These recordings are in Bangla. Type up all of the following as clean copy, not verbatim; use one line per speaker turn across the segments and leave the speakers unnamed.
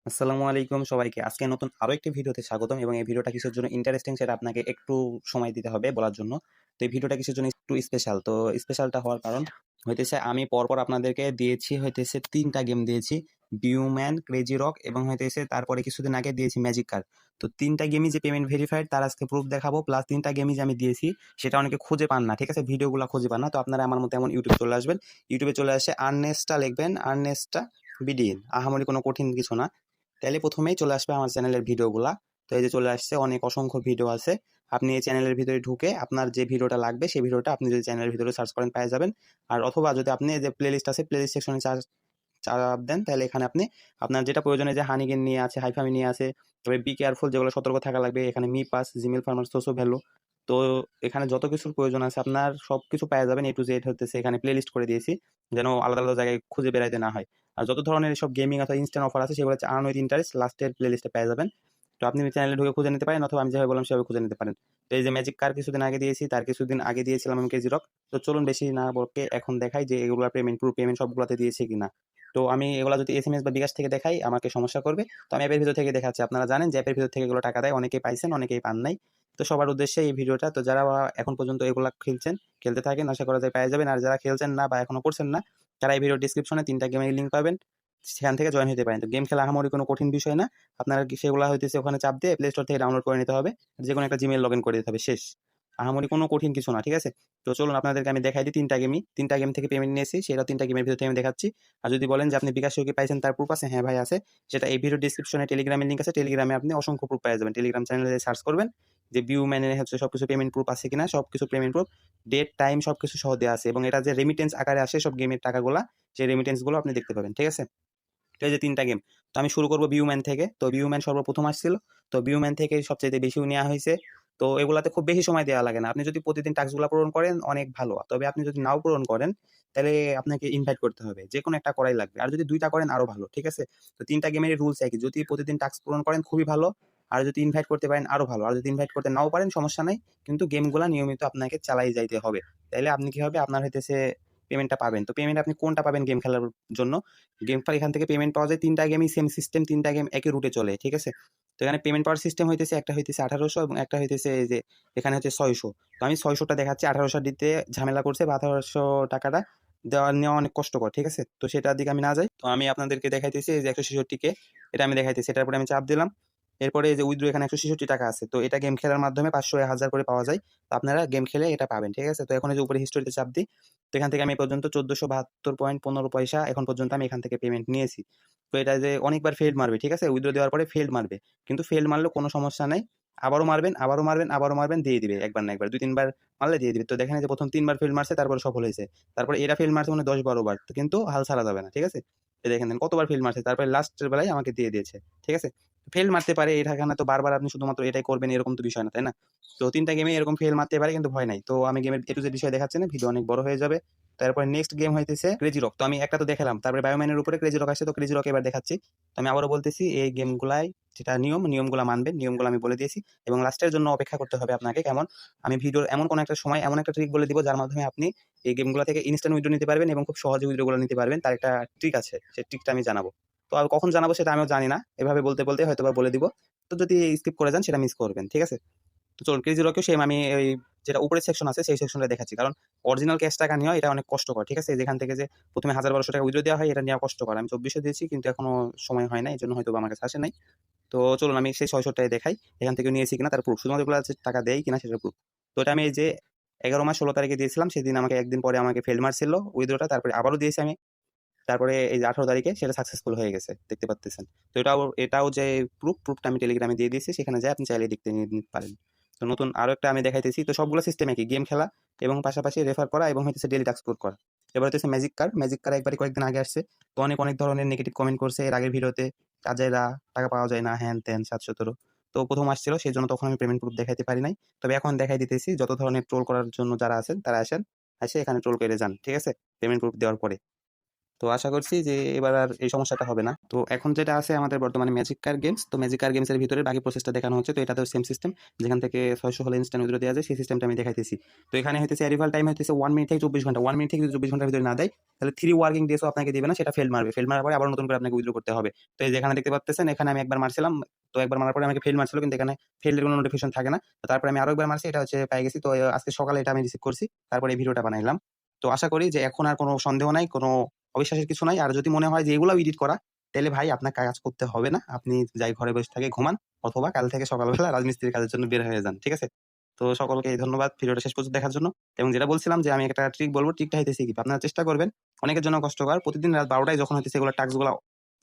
আসসালামু আলাইকুম সবাইকে। আজকে নতুন আরো একটি ভিডিওতে স্বাগতম এবং এই ভিডিওটা কিসের জন্য ইন্টারেস্টিং সেটা আপনাকে একটু সময় দিতে হবে বলার জন্য। তো এই ভিডিওটা কিসের জন্য একটু স্পেশাল। তো স্পেশালটা হওয়ার কারণ হইতেছে আমি পরপর আপনাদেরকে দিয়েছি হইতেছে ৩ টা গেম দিয়েছি। বিউম্যান, ক্রেজি রক এবং হইতেছে তারপরে কিছুদিন আগে দিয়েছি ম্যাজিক কার। তো ৩ টা গেমই যে পেমেন্ট ভেরিফাইড তার আজকে প্রুফ দেখাবো। প্লাস ৩ টা গেমই যে আমি দিয়েছি সেটা অনেকে খুঁজে পান না। ঠিক আছে? ভিডিওগুলা খুঁজে পান না। তো আপনারা আমার মতো এমন ইউটিউবে চলে আসবেন। ইউটিউবে চলে আসে আর্নেস্টা লিখবেন, আর্নেস্টা বিডিএন। আহামরি কোনো কঠিন কিছু না। তাইলে প্রথমেই চলে আসবে আমার চ্যানেলের ভিডিওগুলা। তো এই যে চলে আসছে, অনেক অসংখ্য ভিডিও আছে। আপনি এই চ্যানেলের ভিতরে ঢুকে আপনার যে ভিডিওটা লাগবে সেই ভিডিওটা আপনি যদি চ্যানেলের ভিতরে সার্চ করেন পেয়ে যাবেন। আর অথবা যদি আপনি এই যে প্লেলিস্ট আছে প্লেলিস্ট সেকশনে চাপ দেন তাহলে এখানে আপনি আপনার যেটা প্রয়োজনে যে হানিগেন নিয়ে আছে, হাইফামি নিয়ে আছে, তবে বি কেয়ারফুল যেগুলো সতর্ক থাকা লাগবে, এখানে মি পাস, জিমেল ফার্মার, সোসো ভ্যালু। তো এখানে যত কিছুর প্রয়োজন আছে আপনার সব কিছু পেয়ে যাবেন। এ টু জেড হতেছে এখানে প্লেলিস্ট করে দিয়েছি, যেন আলাদা আলাদা জায়গায় খুঁজে বেড়াইতে না হয়। আর যত ধরনের সব গেমিং অথবা ইনস্ট্যান্ট অফার আছে সেগুলো হচ্ছে আর্ন উইথ ইন্টারেস্ট লাস্টের প্লেলিস্টে পেয়ে যাবেন। তো আপনি চ্যানেলে ঢুকে খুঁজে নিতে পারেন অথবা আমি যেভাবে বললাম সেভাবে খুঁজে নিতে পারেন। তো এই যে ম্যাজিক কার কিছুদিন আগে দিয়েছি, তার কিছুদিন আগে দিয়েছিলাম আমি কেজি রক। তো চলুন বেশি না বকে এখন দেখাই যে এগুলো পেমেন্ট পুরো পেমেন্ট সবগুলোতে দিয়েছে কিনা। তো আমি এগুলা যদি এসএমএস বা বিকাশ থেকে দেখাই আমাকে সমস্যা করবে। তো আমি অ্যাপের ভিতর থেকে দেখাচ্ছি। আপনারা জানেন যে অ্যাপের ভিতর থেকে এগুলো টাকা দেয়, অনেকেই পাইছেন অনেকেই পান নাই। তো সবার উদ্দেশ্যে এই ভিডিওটা। তো যারা এখন পর্যন্ত এগুলা খেলছেন খেলতে থাকেন, আশা করা যায় পেয়ে যাবেন। আর যারা খেলছেন না বা এখনো করছেন না তারা এই ভিডিও ডিসক্রিপশনে ৩টা গেমের লিঙ্ক পাবেন, সেখান থেকে জয়েন হতে পারেন। তো গেম খেলা আহামরি কোনো কঠিন বিষয় না। আপনারা সেগুলো হইতেছে ওখানে চাপ দিয়ে প্লে স্টোর থেকে ডাউনলোড করে নিতে হবে। যে কোনো একটা জিমেল লগ ইন করে দিতে হবে, শেষ। আহামরি কোনো কঠিন কিছু না, ঠিক আছে? তো চলুন আপনাদেরকে আমি দেখাই দিই ৩টা গেমই। ৩টা গেম থেকে পেমেন্ট নিয়েছি, সেটা ৩টা গেমের ভিতর থেকে আমি দেখাচ্ছি। আর যদি বলেন যে আপনি বিকাশে কি পাইছেন তার প্রুফ আছে, হ্যাঁ ভাই আছে। সেটা এই ভিডিও ডিসক্রিপশনে টেলিগ্রামের লিঙ্ক আছে, টেলিগ্রামে আপনি অসংখ্য প্রুফ পেয়ে যাবেন। টেলিগ্রাম চ্যানেলে সার্চ করবেন যে ভিউ ম্যানের হচ্ছে সবকিছু পেমেন্ট প্রুফ আছে কিনা, সবকিছু পেমেন্ট প্রুফ, ডেট টাইম সবকিছু সহ দেওয়া আছে এবং এটা যে রেমিটেন্স আকারে আসে সব গেমের টাকাগুলা, সেই রেমিটেন্স গুলো আপনি দেখতে পাবেন, ঠিক আছে? তো এই যে ৩টা গেম। তো আমি শুরু করবো বিউম্যান থেকে। তো বিউম্যান সর্বপ্রথম আসছিল। তো বিউম্যান থেকে সবচেয়ে বেশিও নেওয়া হয়েছে। তো এগুলাতে খুব বেশি সময় দেওয়া লাগে না। আপনি যদি প্রতিদিন টাস্কগুলো পূরণ করেন অনেক ভালো। তবে আপনি যদি নাও পূরণ করেন তাহলে আপনাকে ইনভাইট করতে হবে। যেকোনো একটা করাই লাগবে। আর যদি ২ টা করেন আরো ভালো। ঠিক আছে? তো ৩টা গেমেরই রুলস একই। যদি প্রতিদিন টাস্ক পূরণ করেন খুবই ভালো। আর যদি ইনভাইট করতে পারেন আরো ভালো। আর যদি ইনভাইট করতে নাও পারেন সমস্যা নাই। কিন্তু গেমগুলা নিয়মিত আপনাকে চালাই যাইতে হবে। তাইলে আপনি কি হবে, আপনার হইতেছে পেমেন্টটা পাবেন। তো পেমেন্ট আপনি কোনটা পাবেন গেম খেলার জন্য? গেমটা এখান থেকে পেমেন্ট পাওয়া যায় ৩টা গেমই সেম সিস্টেম, ৩টা গেম একই রুটে চলে, ঠিক আছে? তো এখানে পেমেন্ট পাওয়ার সিস্টেম হইতেছে একটা হইতেছে ১৮০০ এবং একটা হইতেছে এই যে এখানে হচ্ছে ৬০০। তো আমি ৬০০টা দেখাচ্ছি, ১৮০০ দিতে ঝামেলা করছে বা ১৮০০ টাকাটা নেওয়া অনেক কষ্টকর, ঠিক আছে? তো সেটার দিকে আমি না যাই। তো আমি আপনাদেরকে দেখাইতেছি এই যে ১৬৬ কে, এটা আমি দেখাইতেছি। এটার উপরে আমি চাপ দিলাম। এরপরে এই যে উইথড্র এখানে ১৬৬ টাকা আছে। তো এটা গেম খেলার মাধ্যমে ৫০০, ১০০০ করে পাওয়া যায়। তো আপনারা গেম খেলে এটা পাবেন, ঠিক আছে? তো এখন এই যে উপরে হিস্টোরিতে চাপ দিই। তো এখান থেকে আমি এ পর্যন্ত ১৪৭২.১৫ পয়সা এখন পর্যন্ত আমি এখান থেকে পেমেন্ট নিয়েছি। তো এটা যে অনেকবার ফেইল্ড মারবে, ঠিক আছে? উইথড্র দেওয়ার পরে ফেইল্ড মারবে। কিন্তু ফেইল্ড মারলেও কোনো সমস্যা নাই। আবারও মারবেন, আবারও মারবেন, আবারও মারবেন, দিয়ে দিবে। একবার না একবার, ২-৩ বার মারলে দিয়ে দিবে। তো দেখেন এই যে ১ম ৩ বার ফেইল্ড মারছে তারপরে সফল হয়েছে। তারপরে এরা ফেইল্ড মারছে মানে ১০-১২ বার। তো কিন্তু হাল ছাড়া যাবে না, ঠিক আছে? এই দেখেন কতবার ফেইল্ড মারছে। তারপরে লাস্টের বেলায় আমাকে দিয়ে দিয়েছে। ঠিক আছে? ফেইল্ড মারতে পারে, এখানে তো বারবার আপনি শুধুমাত্র এটাই করবেন এরকম তো বিষয় না, তাই না? তো ৩টা গেমে এরকম ফেইল মারতে পারে কিন্তু ভয় নাই। তো আমি গেমের A to Z বিষয় দেখাচ্ছি না, ভিডিও অনেক বড় হয়ে যাবে। তারপরে নেক্সট গেম হইতেছে ক্রেজি রক। তো আমি একটা তো দেখালাম, তারপরে বায়োম্যানের উপরে ক্রেজি রক আসছে। তো ক্রেজি রক এবার দেখাচ্ছি। তো আমি আবারও বলতেছি এই গেমগুলাই যেটা নিয়মগুলা মানবেন, নিয়মগুলো আমি বলে দিয়েছি এবং লাস্টের জন্য অপেক্ষা করতে হবে আপনাকে। কেমন? আমি ভিডিওর এমন কোন একটা সময় এমন একটা ট্রিক বলে দিব যার মাধ্যমে আপনি এই গেমগুলো থেকে ইনস্ট্যান্ট উইথড্র নিতে পারবেন এবং খুব সহজে উইথড্র গুলো নিতে পারবেন। তার একটা ট্রিক আছে, সেই ট্রিকটা আমি জানাবো। তো আর কখন জানাবো সেটা আমিও জানি না, এভাবে বলতে বলতে হয়তো বা বলে দিব। তো যদি স্কিপ করে যান সেটা মিস করবেন, ঠিক আছে? তো চলুন ক্রেজি রকেও সেম আমি ওই যেটা উপরের সেকশন আছে সেই সেকশনটা দেখাচ্ছি, কারণ অরিজিনাল ক্যাশ টাকা নেওয়া এটা অনেক কষ্টকর, ঠিক আছে? যেখান থেকে যে প্রথমে ১০০০-১২০০ টাকা উইথড্র দেওয়া হয় এটা নেওয়া কষ্টকর। আমি ২৪০০ দিয়েছি কিন্তু এখনো সময় হয় নাই, এই জন্য হয়তো আমার কাছে আসে নাই। তো চলুন আমি সেই ৬০০ টাকায় দেখাই এখান থেকে নিয়েছি কিনা তার প্রুফ, শুধুমাত্র এগুলো টাকা দেয় কিনা সেটার প্রুফ। তো এটা আমি এই যে ১১ মাস ১৬ তারিখে দিয়েছিলাম, সেদিন আমাকে একদিন পরে আমাকে ফেল মারছিল উইথড্রটা, তারপরে আবারও দিয়েছি আমি। তারপরে এই যে ১৮ তারিখে সেটা সাকসেসফুল হয়ে গেছে, দেখতে পাচ্তেছেন। তো এটাও যে প্রুফটা আমি টেলিগ্রামে দিয়ে দিয়েছি, সেখানে যেয়ে আপনি চাইলে দেখতে নিতে পারেন। তো নতুন আরো একটা আমি দেখাইতেছি। তো সবগুলো সিস্টেম একই, গেম খেলা এবং পাশাপাশি রেফার করা এবং হইতেছে ডেইলি টাস্ক পূরণ করা। এবার হইতেছে ম্যাজিক কার। ম্যাজিক কার একবারই কয়েকদিন আগে আসছে। তো অনেক ধরনের নেগেটিভ কমেন্ট করছে এর আগের ভিডিওতে। কাজেরা টাকা পাওয়া যায় না, হ্যান-ত্যান ৭১৭। তো ১ম আসছিল সেজন্য তখন আমি পেমেন্ট প্রুফ দেখাইতে পারি নাই। তবে এখন দেখাই দিতেছি, যত ধরনের ট্রোল করার জন্য যারা আছেন তারা আসেন, এসে এখানে ট্রোল করে যান। ঠিক আছে? পেমেন্ট প্রুফ দেওয়ার পরে। তো আশা করছি যে এবার আর এই সমস্যাটা হবে না। তো এখন যেটা আছে আমাদের বর্তমানে ম্যাজিক কার গেমস। তো ম্যাজিক কার গেমসের ভিতরে বাকি প্রসেসটা দেখানো হচ্ছে। তো এটাতেও সেম সিস্টেম, যেখান থেকে 600 হলে ইনস্ট্যান্ট উইথড্র দেওয়া যায়, সেই সিস্টেমটা আমি দেখাইতেছি। তো এখানে হইতেছে অ্যারিভাল টাইম হইতেছে 1 মিনিট থেকে 24 ঘন্টা। 1 মিনিট থেকে যদি 24 ঘন্টার ভিতরে না দেয়, তাহলে 3 ওয়ার্কিং ডেজও আপনাকে দিবে না, সেটা ফেল মারবে। ফেল মারার পরে আবার নতুন করে আপনাকে উইথড্র করতে হবে। তো এই যেখানে দেখতে পাচ্ছেন, এখানে আমি একবার মারছিলাম। তো একবার মারার পরে আমাকে ফেল মারছিল, কিন্তু এখানে ফেইলের কোনো নোটিফিকেশন থাকে না। তো তারপরে আমি আরো একবার মারছি, এটা হচ্ছে পেয়ে গেছি। তো আজকে সকালে এটা আমি রিসিভ করছি। তারপরে এই ভিডিওটা বানাইলাম। তো আশা করি যে এখন আর কোনো সন্দেহ নাই, কোনো অবিশ্বাসের কিছু নাই। আর যদি মনে হয় যে এগুলাও এডিট করা, তাহলে ভাই আপনার কাজ করতে হবে না। আপনি যাই ঘরে বসে থেকে ঘুমান, অথবা কাল থেকে সকালবেলা রাজমিস্ত্রির কাজের জন্য বের হয়ে যান। ঠিক আছে? তো সকলকে ধন্যবাদ ভিডিওটা শেষ পর্যন্ত দেখার জন্য। এবং যেটা বলছিলাম যে আমি একটা ট্রিক বলব, ট্রিকটা হইতেছে কি, আপনারা চেষ্টা করবেন, অনেকের জন্য কষ্টকর, প্রতিদিন রাত 12টায় যখন হইতেছে এগুলো টাস্কগুলো,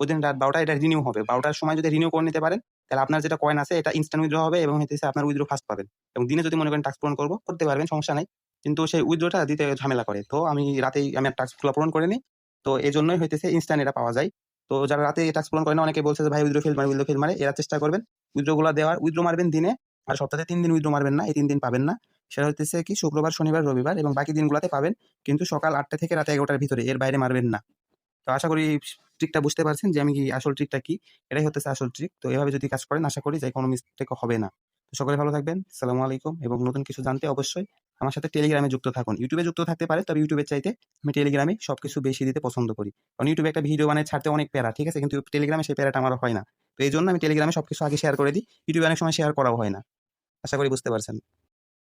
প্রতিদিন রাত 12টায় এটা রিনিউ হবে। 12টার সময় যদি রিনিউ করে নিতে পারেন, তাহলে আপনার যেটা কয়েন আছে এটা ইনস্ট্যান্ট উইথড্র হবে এবং হইতেছে আপনার উইথড্র ফাস্ট পাবেন। এবং দিনে যদি মনে করেন টাস্ক পূরণ করবো, করতে পারবেন, সমস্যা নাই। কিন্তু সেই উইথড্রটা দিতে ঝামেলা করে। তো আমি রাতেই আমি টাস্কগুলো পূরণ করে নিই। তো এজন্যই হইতেছে ইনস্ট্যান্ট এটা পাওয়া যায়। তো যারা রাতে টাস্ক পূরণ করে না, অনেকে বলছে যে ভাই উইথড্র ফেল মারে, উইথড্র ফেল মারে, এরা চেষ্টা করবেন উইথড্র গুলো দেওয়ার। উইথড্র মারবেন দিনে, আর সপ্তাহে 3 দিন উইথড্র মারবেন না, এই 3 দিন পাবেন না। সেটা হইতেছে কি শুক্রবার, শনিবার, রবিবার, এবং বাকি দিনগুলোতে পাবেন, কিন্তু সকাল 8টা থেকে রাত 11টার ভিতরে, এর বাইরে মারবেন না। তো আশা করি ট্রিকটা বুঝতে পারছেন যে আমি কি আসল ট্রিকটা কি। এটাই হচ্ছে আসল ট্রিক। তো এভাবে যদি কাজ করেন, আশা করি যে কোনো মিস্টেক হবে না। তো সকলে ভালো থাকবেন। আসসালামু আলাইকুম। এবং নতুন কিছু জানতে অবশ্যই আমার সাথে টেলিগ্রামে যুক্ত থাকুন। ইউটিউবে যুক্ত থাকতে পারে, তবে ইউটিউবের চাইতে আমি টেলিগ্রামে সবকিছু বেশি দিতে পছন্দ করি। কারণ ইউটিউবে একটা ভিডিও বানিয়ে ছাড়তে অনেক প্যারা, ঠিক আছে, কিন্তু টেলিগ্রামে সেই প্যারাটা আমার হয় না। তো এই জন্য আমি টেলিগ্রামে সবকিছু আগে শেয়ার করে দিই। ইউটিউবে অনেক সময় শেয়ার করাও হয় না। আশা করি বুঝতে পারছেন।